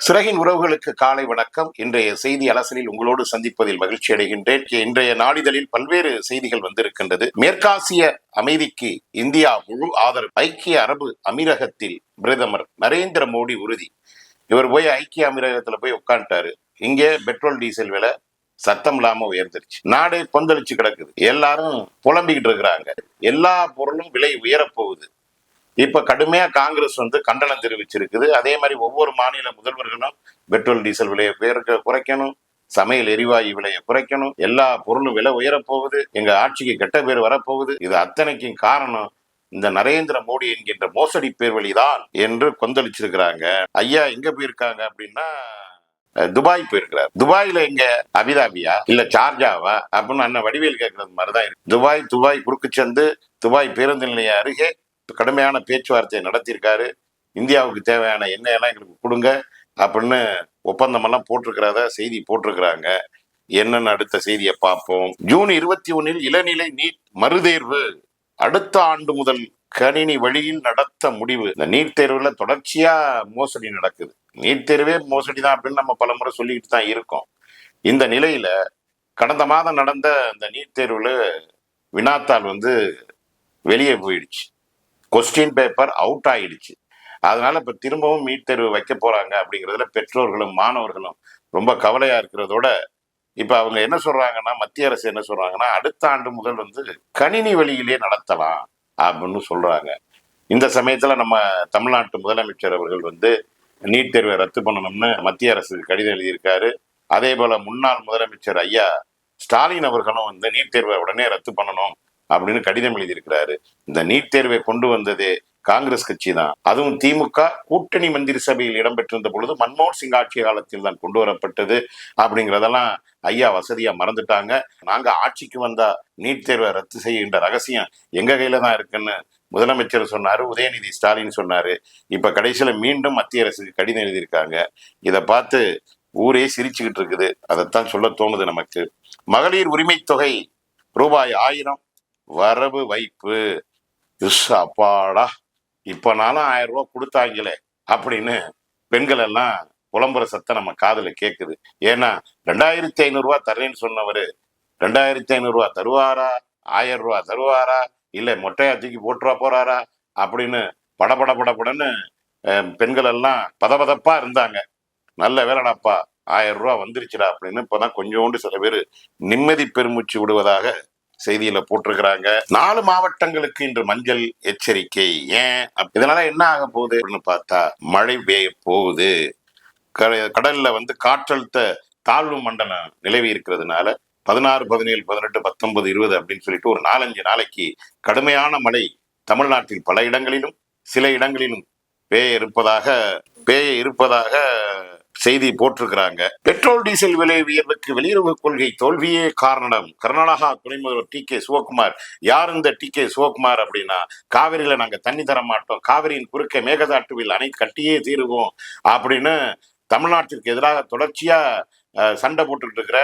சிறகின் உறவுகளுக்கு காலை வணக்கம். இன்றைய செய்தி அலசலில் உங்களோடு சந்திப்பதில் மகிழ்ச்சி அடைகின்றேன். இன்றைய நாளிதழில் பல்வேறு செய்திகள் வந்திருக்கின்றது. மேற்காசிய அமைதிக்கு இந்தியா முழு ஆதரவு. ஐக்கிய அரபு அமீரகத்தில் பிரதமர் நரேந்திர மோடி உறுதி. இவர் போய் ஐக்கிய அமீரகத்துல போய் உட்காந்துட்டாரு. இங்கே பெட்ரோல் டீசல் விலை சத்தம் இல்லாம உயர்ந்துருச்சு. நாடே கொந்தளிச்சு கிடக்குது. எல்லாரும் புலம்பிக்கிட்டு இருக்கிறாங்க. எல்லா பொருளும் விலை உயரப்போகுது. இப்ப கடுமையா காங்கிரஸ் கண்டனம் தெரிவிச்சிருக்குது. அதே மாதிரி ஒவ்வொரு மாநில முதல்வர்களும் பெட்ரோல் டீசல் விலையை குறைக்கணும், சமையல் எரிவாயு விலையை குறைக்கணும், எல்லா பொருளும் விலை உயரப்போகுது, எங்க ஆட்சிக்கு கெட்ட பேர் வரப்போகுது. இது அத்தனைக்கும் காரணம் இந்த நரேந்திர மோடி என்கின்ற மோசடி பேர் வழிதான் என்று கொந்தளிச்சிருக்கிறாங்க. ஐயா எங்க போயிருக்காங்க அப்படின்னா துபாய் போயிருக்கிறார். துபாயில எங்க அபிதாபியா இல்ல சார்ஜாவா அப்படின்னு அண்ணன் வடிவேல் கேட்கறது மாதிரிதான் இருக்கு. துபாய் குறுக்குச்சந்து துபாய் பேருந்து நிலைய அருகே கடுமையான பேச்சுவார்த்தையை நடத்தியிருக்காரு. இந்தியாவுக்கு தேவையான எண்ணெயெல்லாம் எங்களுக்கு கொடுங்க அப்படின்னு ஒப்பந்தமெல்லாம் போட்டிருக்கிறத செய்தி போட்டிருக்கிறாங்க. என்னன்னு அடுத்த செய்தியை பார்ப்போம். ஜூன் 21 இளநிலை நீட் மறுதேர்வு அடுத்த ஆண்டு முதல் கணினி வழியில் நடத்த முடிவு. இந்த நீட் தேர்வுல தொடர்ச்சியா மோசடி நடக்குது. நீட் தேர்வே மோசடி தான் அப்படின்னு நம்ம பல முறை சொல்லிக்கிட்டு தான் இருக்கோம். இந்த நிலையில கடந்த மாதம் நடந்த இந்த நீட் தேர்வுல வினாத்தாள் வெளியே போயிடுச்சு. கொஸ்டின் பேப்பர் அவுட் ஆயிடுச்சு. அதனால இப்ப திரும்பவும் நீட் தேர்வு வைக்க போறாங்க அப்படிங்கிறதுல பெற்றோர்களும் மாணவர்களும் ரொம்ப கவலையா இருக்கிறதோட இப்ப அவங்க என்ன சொல்றாங்கன்னா, மத்திய அரசு என்ன சொல்றாங்கன்னா, அடுத்த ஆண்டு முதல் கணினி வழியிலே நடத்தலாம் அப்படின்னு சொல்றாங்க. இந்த சமயத்துல நம்ம தமிழ்நாட்டு முதலமைச்சர் அவர்கள் நீட் தேர்வை ரத்து பண்ணணும்னு மத்திய அரசுக்கு கடிதம் எழுதியிருக்காரு. அதே போல முன்னாள் முதலமைச்சர் ஐயா ஸ்டாலின் அவர்களும் நீட் தேர்வை உடனே ரத்து பண்ணணும் அப்படின்னு கடிதம் எழுதியிருக்கிறாரு. இந்த நீட் தேர்வை கொண்டு வந்ததே காங்கிரஸ் கட்சி தான். அதுவும் திமுக கூட்டணி மந்திரி சபையில் இடம்பெற்றிருந்த பொழுது மன்மோகன் சிங் ஆட்சி காலத்தில் தான் கொண்டு வரப்பட்டது அப்படிங்கிறதெல்லாம் ஐயா வசதியா மறந்துட்டாங்க. நாங்க ஆட்சிக்கு வந்தா நீட் தேர்வை ரத்து செய்கின்ற ரகசியம் எங்க கையில தான் இருக்குன்னு முதலமைச்சர் சொன்னாரு, உதயநிதி ஸ்டாலின் சொன்னாரு. இப்ப கடைசியில மீண்டும் மத்திய அரசுக்கு கடிதம் எழுதியிருக்காங்க. இதை பார்த்து ஊரே சிரிச்சுக்கிட்டு இருக்குது. அதைத்தான் சொல்ல தோணுது நமக்கு. மகளிர் உரிமை தொகை ரூபாய் 1000 வரவு வைப்பு. அப்பாடா, இப்பனாலும் 1000 ரூபாய் கொடுத்தாங்களே அப்படின்னு பெண்கள் எல்லாம் புலம்புற சத்தம் நம்ம காதுல கேக்குது. ஏன்னா 2500 ரூபாய் தரேன்னு சொன்னவரு 2500 ரூபாய் தருவாரா, 1000 ரூபாய் தருவாரா, இல்ல மொட்டையா தூக்கி போட்டுருவா போறாரா அப்படின்னு படபடன்னு பெண்கள் எல்லாம் பதபதப்பா இருந்தாங்க. நல்ல வேலைடாப்பா, 1000 ரூபாய் வந்துருச்சுடா அப்படின்னு இப்பதான் கொஞ்சோண்டு சில பேர் நிம்மதி பெருமூச்சு விடுவதாக செய்தியில போட்டிருக்கிறாங்க. 4 மாவட்டங்களுக்கு இன்று மஞ்சள் எச்சரிக்கை. ஏன் இதனால என்ன ஆக போகுது அப்படின்னு பார்த்தா, மழை பெய்ய போகுது. கடல்ல காற்றழுத்த தாழ்வு மண்டலம் நிலவி இருக்கிறதுனால 16, 17, 18, 19, 20 அப்படின்னு சொல்லிட்டு ஒரு 4-5 நாளைக்கு கடுமையான மழை தமிழ்நாட்டில் பல இடங்களிலும் சில இடங்களிலும் பெய்ய இருப்பதாக செய்தி போட்டிருக்கிறாங்க. பெட்ரோல் டீசல் விலை உயர்வுக்கு வெளியுறவு கொள்கை தோல்வியே காரணம். கர்நாடகா துணை முதல்வர் டி.கே. சிவகுமார். யார் இந்த டி.கே. சிவகுமார் அப்படின்னா, காவிரியில நாங்க தண்ணி தர மாட்டோம், காவிரியின் குறுக்க மேகதாட்டுவில் அணை கட்டியே தீருவோம் அப்படின்னு தமிழ்நாட்டிற்கு எதிராக தொடர்ச்சியா சண்டை போட்டுக்கிட்டு இருக்கிற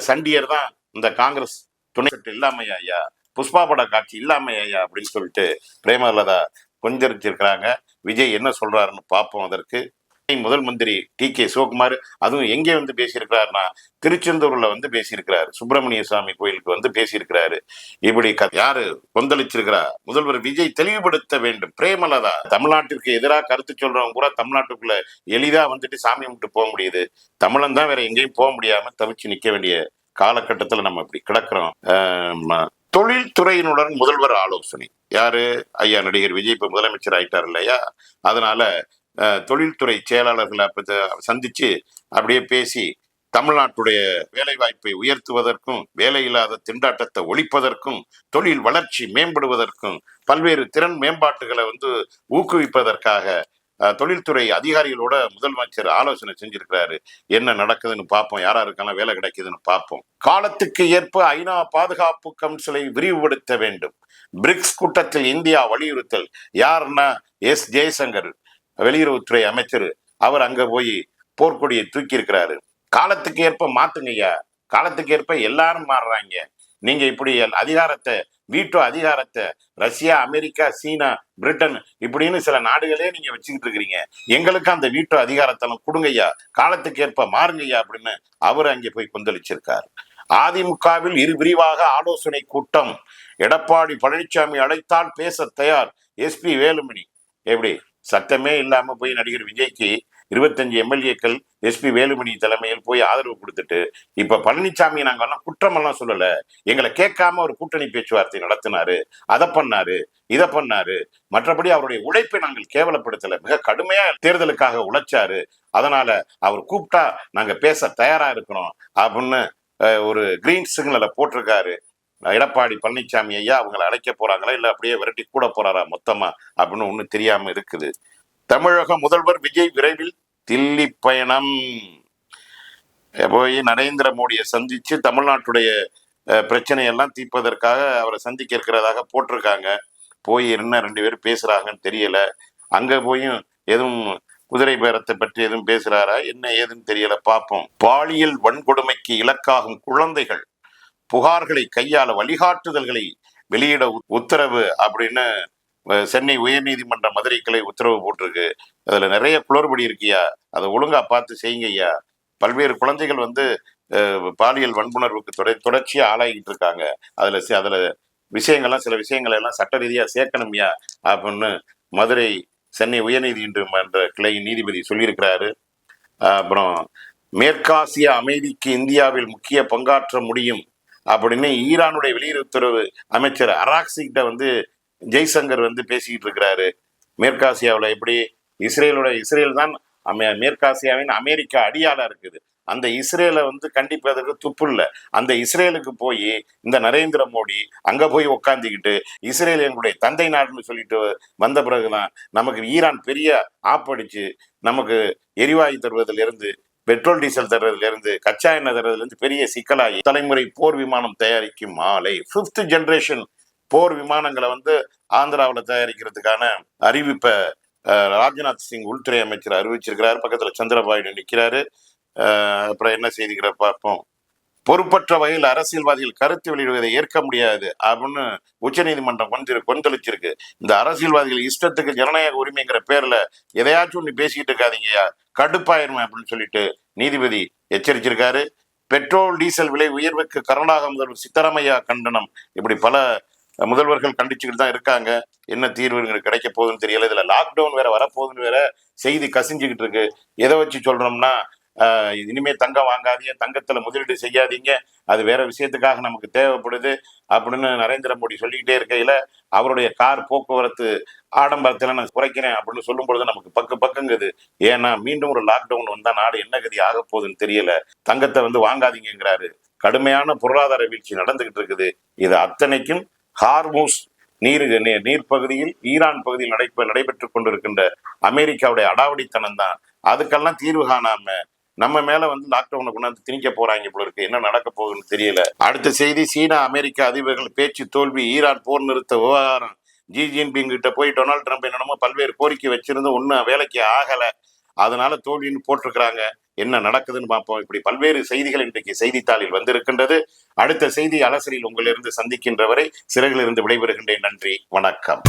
சண்டியர் தான் இந்த காங்கிரஸ் துணை இல்லாமையா ஐயா, புஷ்பா பட காட்சி இல்லாமையா அப்படின்னு சொல்லிட்டு பிரேமலதா கொஞ்சிருச்சிருக்கிறாங்க. விஜய் என்ன சொல்றாருன்னு பார்ப்போம். அதற்கு முதல் மந்திரி டி.கே. சிவகுமார் அதுவும் எங்கே பேசியிருக்கிறாருன்னா, திருச்செந்தூர்ல பேசியிருக்கிறாரு. சுப்பிரமணிய சுவாமி கோயிலுக்கு பேசியிருக்கிறாரு. இப்படி யாரு கொந்தளிச்சிருக்கிறா? முதல்வர் விஜய் தெளிவுபடுத்த வேண்டும். பிரேமலதா தமிழ்நாட்டிற்கு எதிராக கருத்து சொல்றவங்க கூட தமிழ்நாட்டுக்குள்ள எளிதா சாமி கும்பிட்டு போக முடியுது. தமிழன் தான் வேற எங்கேயும் போக முடியாம தவிச்சு நிக்க வேண்டிய காலகட்டத்துல நம்ம இப்படி கிடக்குறோம். தொழில்துறையினுடன் முதல்வர் ஆலோசனை. யாரு? ஐயா நடிகர் விஜய் இப்ப முதலமைச்சர் ஆயிட்டார் இல்லையா? அதனால தொழில்துறை செயலாளர்களை சந்திச்சு அப்படியே பேசி தமிழ்நாட்டுடைய வேலை வாய்ப்பை உயர்த்துவதற்கும் வேலையில்லாத திண்டாட்டத்தை ஒழிப்பதற்கும் தொழில் வளர்ச்சி மேம்படுவதற்கும் பல்வேறு திறன் மேம்பாட்டுகளை ஊக்குவிப்பதற்காக தொழில்துறை அதிகாரிகளோட முதலமைச்சர் ஆலோசனை செஞ்சிருக்கிறாரு. என்ன நடக்குதுன்னு பார்ப்போம், யாராருக்கெல்லாம் வேலை கிடைக்குதுன்னு பார்ப்போம். காலத்துக்கு ஏற்ப ஐநா பாதுகாப்பு கவுன்சிலை விரிவுபடுத்த வேண்டும். பிரிக்ஸ் கூட்டத்தில் இந்தியா வலியுறுத்தல். யாருன்னா எஸ் ஜெய்சங்கர், வெளியுறவுத்துறை அமைச்சர். அவர் அங்க போய் போர்க்கொடியை தூக்கி இருக்கிறாரு. காலத்துக்கு ஏற்ப மாத்துங்கய்யா, காலத்துக்கு ஏற்ப எல்லாரும் மாறுறாங்க. நீங்க இப்படி அதிகாரத்தை, வீட்டோ அதிகாரத்தை ரஷ்யா, அமெரிக்கா, சீனா, பிரிட்டன் இப்படின்னு சில நாடுகளே நீங்க வச்சுக்கிட்டு இருக்கிறீங்க. எங்களுக்கு அந்த வீட்டோ அதிகாரத்தெல்லாம் கொடுங்கய்யா, காலத்துக்கு ஏற்ப மாறுங்கய்யா அப்படின்னு அவர் அங்கே போய் கொந்தளிச்சிருக்காரு. அதிமுகவில் விரிவாக ஆலோசனை கூட்டம். எடப்பாடி பழனிசாமி அழைத்தால் பேச தயார். எஸ்பி வேலுமணி. எப்படி சத்தமே இல்லாம போய் நடிகர் விஜய்க்கு 25 எம்எல்ஏக்கள் எஸ்பி வேலுமணி தலைமையில் போய் ஆதரவு கொடுத்துட்டு, இப்ப பழனிசாமி நாங்க எல்லாம் குற்றமெல்லாம் சொல்லல, எங்களை கேட்காம ஒரு கூட்டணி பேச்சுவார்த்தை நடத்தினாரு, அதை பண்ணாரு, இதை பண்ணாரு, மற்றபடி அவருடைய உழைப்பை நாங்கள் கேவலப்படுத்தல, மிக கடுமையா தேர்தலுக்காக உழைச்சாரு, அதனால அவர் கூப்பிட்டா நாங்க பேச தயாரா இருக்கிறோம் அப்படின்னு ஒரு கிரீன் சிக்னலை போட்டிருக்காரு. எடப்பாடி பழனிசாமி ஐயா அவங்களை அழைக்க போறாங்களா இல்ல அப்படியே விரட்டி கூட போறாரா மொத்தமா அப்படின்னு ஒன்னும் தெரியாம இருக்குது. தமிழக முதல்வர் விஜய் விரைவில் தில்லி பயணம். போய் நரேந்திர மோடியை சந்திச்சு தமிழ்நாட்டுடைய பிரச்சனையெல்லாம் தீர்ப்பதற்காக அவரை சந்திக்க இருக்கிறதாக போட்டிருக்காங்க. போய் என்ன 2 பேரும் பேசுறாங்கன்னு தெரியல. அங்க போயும் எதுவும் குதிரை பேரத்தை பற்றி எதுவும் பேசுறாரா என்ன ஏதுன்னு தெரியல, பார்ப்போம். பாலியல் வன்கொடுமைக்கு இலக்காகும் குழந்தைகள் புகார்களை கையாள வழிகாட்டுதல்களை வெளியிட உத்தரவு அப்படின்னு சென்னை உயர்நீதிமன்ற மதுரை கிளை உத்தரவு போட்டிருக்கு. அதுல நிறைய குளறுபடி இருக்கியா, அதை ஒழுங்கா பார்த்து செய்யுங்க ஐயா. பல்வேறு குழந்தைகள் பாலியல் வன்புணர்வுக்கு தொடர்ச்சியா ஆளாகிட்டு இருக்காங்க. அதுல சில விஷயங்கள் எல்லாம் சட்ட ரீதியா சேர்க்கணும்யா அப்படின்னு மதுரை சென்னை உயர்நீதிமன்ற கிளை நீதிபதி சொல்லியிருக்கிறாரு. அப்புறம் மேற்காசிய அமைதிக்கு இந்தியாவில் முக்கிய பங்காற்ற முடியும் அப்படின்னு ஈரானுடைய வெளியுறவுத்துறை அமைச்சர் அராக்சி கிட்ட ஜெய்சங்கர் பேசிக்கிட்டு இருக்கிறாரு. மேற்காசியாவில் எப்படி இஸ்ரேல் தான் மேற்காசியாவின் அமெரிக்கா அடியாளா இருக்குது. அந்த இஸ்ரேலை கண்டிப்பதற்கு துப்பு இல்லை. அந்த இஸ்ரேலுக்கு போய் இந்த நரேந்திர மோடி அங்க போய் உக்காந்துக்கிட்டு இஸ்ரேல் எங்களுடைய தந்தை நாடுன்னு சொல்லிட்டு வந்த பிறகுதான் நமக்கு ஈரான் பெரிய ஆப்படிச்சு நமக்கு எரிவாயு தருவதிலிருந்து, பெட்ரோல் டீசல் தர்றதுல இருந்து, கச்சா எண்ணெய் தர்றதுல இருந்து பெரிய சிக்கலாகி தலைமுறை போர் விமானம் தயாரிக்கும் ஆலை 5th ஜெனரேஷன் போர் விமானங்களை ஆந்திராவில் தயாரிக்கிறதுக்கான அறிவிப்பை ராஜ்நாத் சிங் உள்துறை அமைச்சர் அறிவிச்சிருக்கிறாரு. பக்கத்துல சந்திரபாபு நிற்கிறாரு. அப்புறம் என்ன செய்திகளை பார்ப்போம். பொறுப்பற்ற வகையில் அரசியல்வாதிகள் கருத்து வெளியிடுவதை ஏற்க முடியாது அப்படின்னு உச்சநீதிமன்றம் கொந்தளிச்சிருக்கு. இந்த அரசியல்வாதிகள் இஷ்டத்துக்கு ஜனநாயக உரிமைங்கிற பேர்ல எதையாச்சும் ஒண்ணு பேசிக்கிட்டு இருக்காதீங்கயா, கடுப்பாயிருமே அப்படின்னு சொல்லிட்டு நீதிபதி எச்சரிச்சிருக்காரு. பெட்ரோல் டீசல் விலை உயர்வுக்கு கர்நாடக முதல்வர் சித்தராமையா கண்டனம். இப்படி பல முதல்வர்கள் கண்டிச்சுக்கிட்டு தான் இருக்காங்க. என்ன தீர்வு கிடைக்க போகுதுன்னு தெரியல. இதுல லாக்டவுன் வேற வரப்போகுதுன்னு வேற செய்தி கசிஞ்சுக்கிட்டு இருக்கு. எதை வச்சு சொல்றோம்னா, இனிமே தங்கம் வாங்காதீங்க, தங்கத்துல முதலீடு செய்யாதீங்க, அது வேற விஷயத்துக்காக நமக்கு தேவைப்படுது அப்படின்னு நரேந்திர மோடி சொல்லிக்கிட்டே இருக்கையில அவருடைய கார் போக்குவரத்து ஆடம்பரத்துல நான் குறைக்கிறேன் அப்படின்னு சொல்லும் பொழுது நமக்கு பக்கங்குது. ஏன்னா மீண்டும் ஒரு லாக்டவுன் வந்தா நாடு என்ன கதி ஆக போகுதுன்னு தெரியல. தங்கத்தை வாங்காதீங்கிறாரு. கடுமையான பொருளாதார வீழ்ச்சி நடந்துகிட்டு இருக்குது. இது அத்தனைக்கும் ஹார்மூஸ் நீர்ப்பகுதியில் ஈரான் பகுதியில் நடைபெற்றுக் கொண்டிருக்கின்ற அமெரிக்காவுடைய அடாவடித்தனம் தான். அதுக்கெல்லாம் தீர்வு காணாம நம்ம மேல லாக்டவுனை கொண்டாந்து திணிக்க போறாங்க போல இருக்கு. என்ன நடக்க போகுதுன்னு தெரியல. அடுத்த செய்தி, சீனா அமெரிக்க அதிபர்கள் பேச்சு தோல்வி. ஈரான் போர் நிறுத்த விவகாரம். ஜி ஜின்பிங் கிட்ட போய் டொனால்டு ட்ரம்ப் என்னென்னமோ பல்வேறு கோரிக்கை வச்சிருந்து ஒன்னும் வேலைக்கு ஆகல, அதனால தோல்வின்னு போட்டிருக்கிறாங்க. என்ன நடக்குதுன்னு பார்ப்போம். இப்படி பல்வேறு செய்திகள் இன்றைக்கு செய்தித்தாளில் வந்திருக்கின்றது. அடுத்த செய்தி அலசலில் உங்களிலிருந்து சந்திக்கின்ற வரை சிறகிலிருந்து விடைபெறுகின்றேன். நன்றி, வணக்கம்.